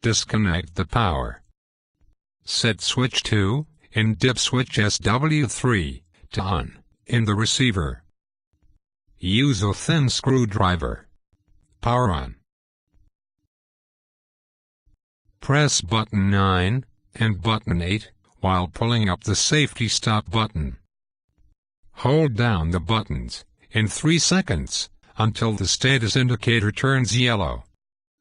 Disconnect the power. Set switch 2, in dip switch SW3, to on, in the receiver. Use a thin screwdriver. Power on. Press button 9, and button 8, while pulling up the safety stop button. Hold down the buttons, in 3 seconds, until the status indicator turns yellow.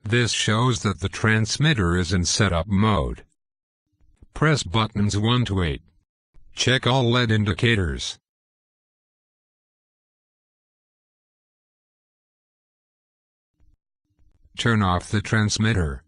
This shows that the transmitter is in setup mode. Press buttons 1 to 8. Check all LED indicators. Turn off the transmitter.